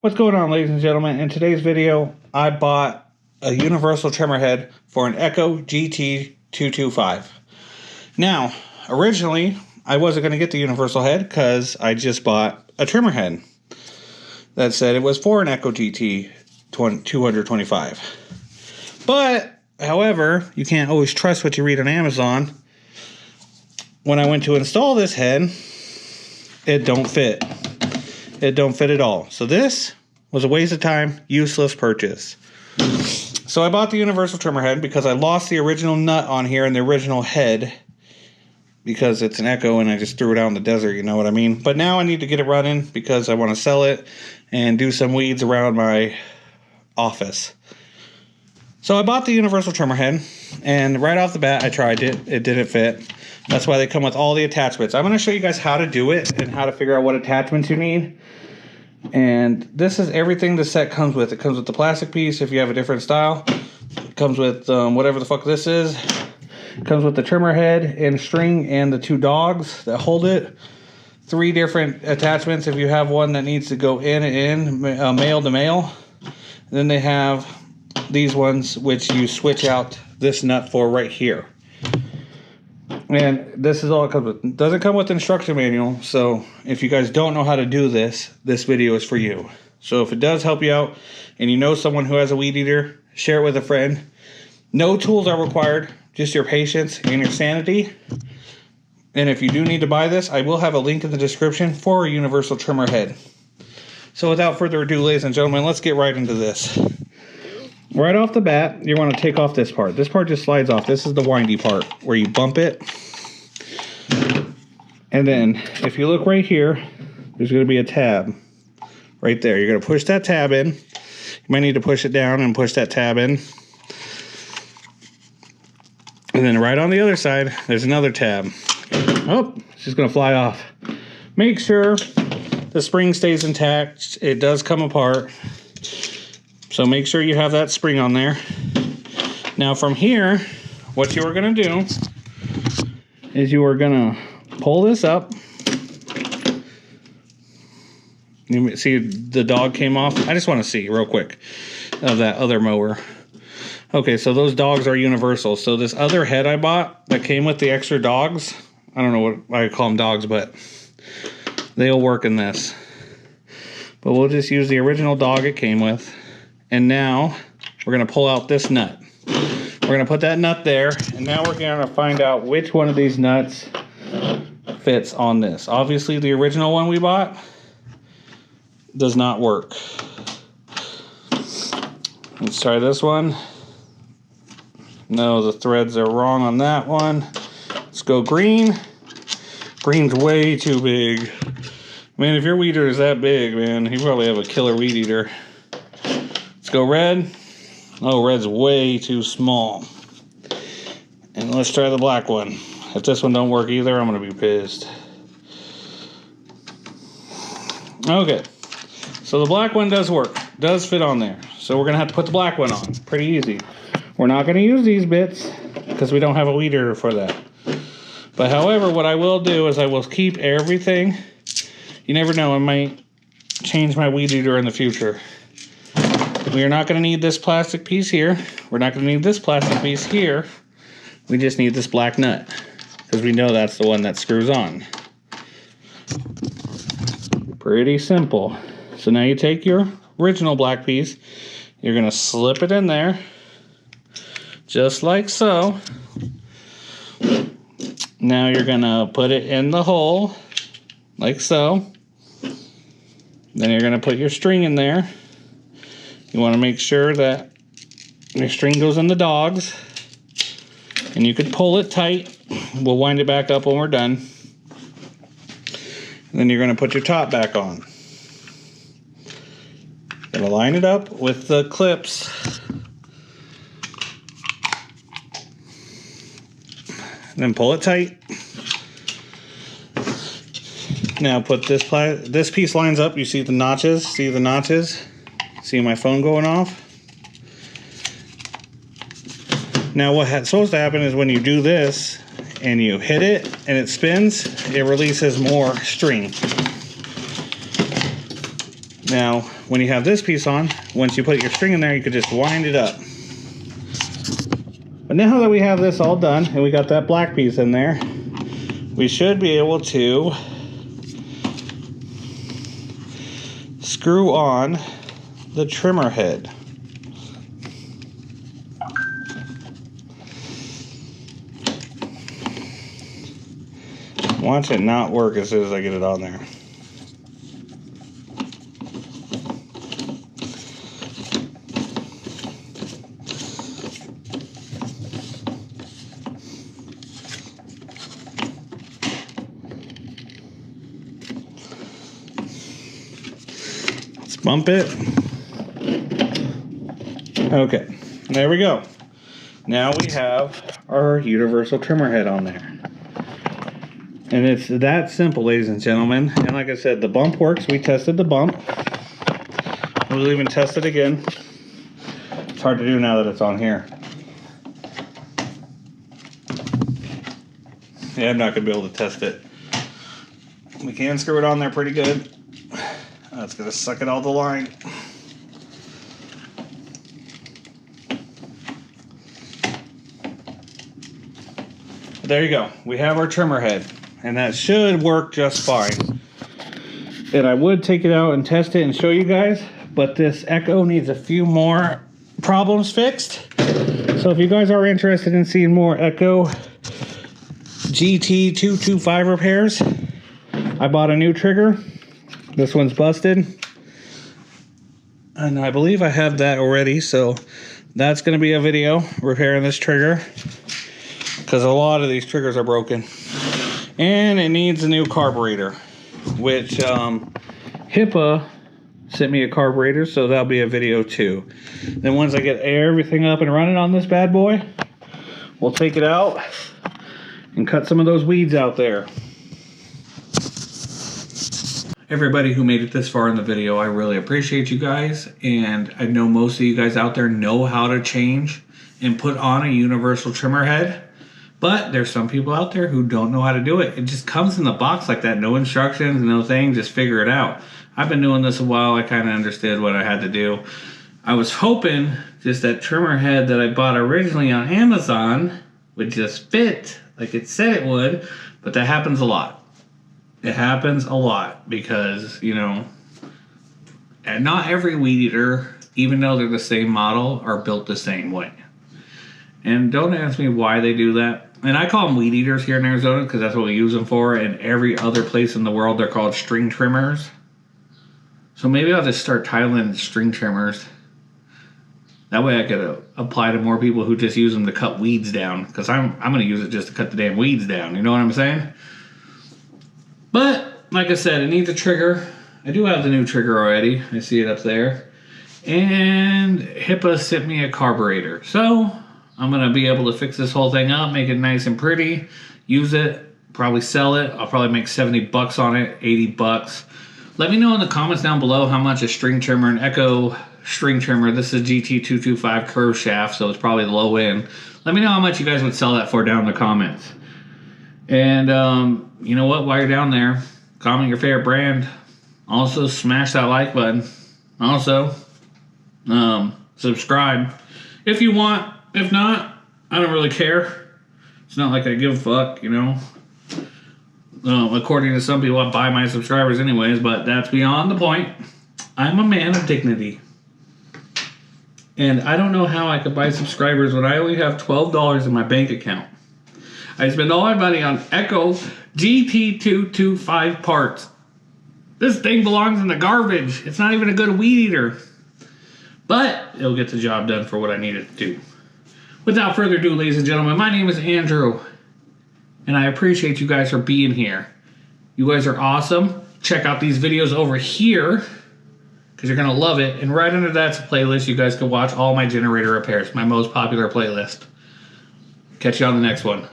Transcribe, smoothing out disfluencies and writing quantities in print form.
What's going on, ladies and gentlemen? In today's video, I bought a universal trimmer head for an Echo GT225. Now, originally, I wasn't going to get the universal head because I just bought a trimmer head that said it was for an Echo GT225. But, however, you can't always trust what you read on Amazon. When I went to install this head, it don't fit. It don't fit at all. So this was a waste of time, useless purchase. So I bought the universal trimmer head because I lost the original nut on here and the original head because it's an Echo and I just threw it out in the desert, you know what I mean? But now I need to get it running because I want to sell it and do some weeds around my office. So I bought the universal trimmer head and right off the bat I tried it. It didn't fit. That's why they come with all the attachments. I'm going to show you guys how to do it and how to figure out what attachments you need. And this is everything the set comes with. It comes with the plastic piece if you have a different style. It comes with whatever the fuck this is. It comes with the trimmer head and string and the two dogs that hold it. 3 different attachments if you have one that needs to go in and in, male to male. Then they have these ones which you switch out this nut for right here. And this is all it comes with. It doesn't come with instruction manual, so if you guys don't know how to do this, this video is for you. So if it does help you out, and you know someone who has a weed eater, share it with a friend. No tools are required, just your patience and your sanity. And if you do need to buy this, I will have a link in the description for a universal trimmer head. So without further ado, ladies and gentlemen, let's get right into this. Right off the bat, you want to take off this part. This part just slides off. This is the windy part where you bump it. And then if you look right here, there's going to be a tab right there. You're going to push that tab in. You might need to push it down and push that tab in. And then right on the other side, there's another tab. Oh, it's just going to fly off. Make sure the spring stays intact. It does come apart. So make sure you have that spring on there. Now from here, what you are going to do is you are going to pull this up. You see the dog came off. I just want to see real quick of that other mower. Okay, so those dogs are universal. So this other head I bought that came with the extra dogs, I don't know what I call them dogs, but they'll work in this. But we'll just use the original dog it came with. And now we're going to pull out this nut. We're going to put that nut there. And now we're going to find out which one of these nuts fits on this. Obviously, the original one we bought does not work. Let's try this one. No, the threads are wrong on that one. Let's go green. Green's way too big. Man, if your weed eater is that big, man, you probably have a killer weed eater. Let's go red. Oh, red's way too small. And let's try the black one. If this one don't work either, I'm going to be pissed. Okay. So the black one does work. Does fit on there. So we're going to have to put the black one on. Pretty easy. We're not going to use these bits because we don't have a weed eater for that. But however, what I will do is I will keep everything. You never know, I might change my weed eater in the future. We are not going to need this plastic piece here. We're not going to need this plastic piece here. We just need this black nut because we know that's the one that screws on. Pretty simple. So now you take your original black piece. You're going to slip it in there just like so. Now you're going to put it in the hole like so. Then you're going to put your string in there. You want to make sure that your string goes in the dogs. And you can pull it tight. We'll wind it back up when we're done. And then you're going to put your top back on. Going to line it up with the clips. And then pull it tight. Now put this piece lines up. You see the notches? See the notches? See my phone going off? Now what's supposed to happen is when you do this and you hit it and it spins, it releases more string. Now when you have this piece on, once you put your string in there, you could just wind it up. But now that we have this all done, and we got that black piece in there, we should be able to screw on the trimmer head. Watch it not work as soon as I get it on there. Let's bump it. Okay, there we go. Now we have our universal trimmer head on there. And it's that simple, ladies and gentlemen. And like I said, the bump works. We tested the bump. We'll even test it again. It's hard to do now that it's on here. Yeah, I'm not going to be able to test it. We can screw it on there pretty good. That's going to suck it all the line. There you go. We have our trimmer head. And that should work just fine. And I would take it out and test it and show you guys, but this Echo needs a few more problems fixed. So if you guys are interested in seeing more Echo GT225 repairs, I bought a new trigger. This one's busted. And I believe I have that already, so that's going to be a video repairing this trigger, because a lot of these triggers are broken. And it needs a new carburetor, which HIPA sent me a carburetor, so that'll be a video too. Then once I get everything up and running on this bad boy, we'll take it out and cut some of those weeds out there. Everybody who made it this far in the video, I really appreciate you guys. And I know most of you guys out there know how to change and put on a universal trimmer head. But there's some people out there who don't know how to do it. It just comes in the box like that. No instructions, no thing, just figure it out. I've been doing this a while. I kind of understood what I had to do. I was hoping just that trimmer head that I bought originally on Amazon would just fit like it said it would. But that happens a lot. It happens a lot because, you know, and not every weed eater, even though they're the same model, are built the same way. And don't ask me why they do that. And I call them weed eaters here in Arizona because that's what we use them for. And every other place in the world, they're called string trimmers. So maybe I'll just start titling string trimmers. That way I could apply to more people who just use them to cut weeds down. Because I'm going to use it just to cut the damn weeds down. You know what I'm saying? But, like I said, it needs a trigger. I do have the new trigger already. I see it up there. And HIPA sent me a carburetor. So I'm going to be able to fix this whole thing up, make it nice and pretty, use it, probably sell it. I'll probably make 70 bucks on it, 80 bucks. Let me know in the comments down below how much a string trimmer, an Echo string trimmer, this is GT225 curve shaft, so it's probably low end. Let me know how much you guys would sell that for down in the comments. And you know what, while you're down there, comment your favorite brand. Also, smash that like button. Also, subscribe if you want. If not, I don't really care. It's not like I give a fuck, you know. According to some people, I buy my subscribers anyways, but that's beyond the point. I'm a man of dignity. And I don't know how I could buy subscribers when I only have $12 in my bank account. I spend all my money on Echo GT225 parts. This thing belongs in the garbage. It's not even a good weed eater. But it'll get the job done for what I need it to do. Without further ado, ladies and gentlemen, my name is Andrew, and I appreciate you guys for being here. You guys are awesome. Check out these videos over here, because you're going to love it. And right under that's a playlist. You guys can watch all my generator repairs, my most popular playlist. Catch you on the next one.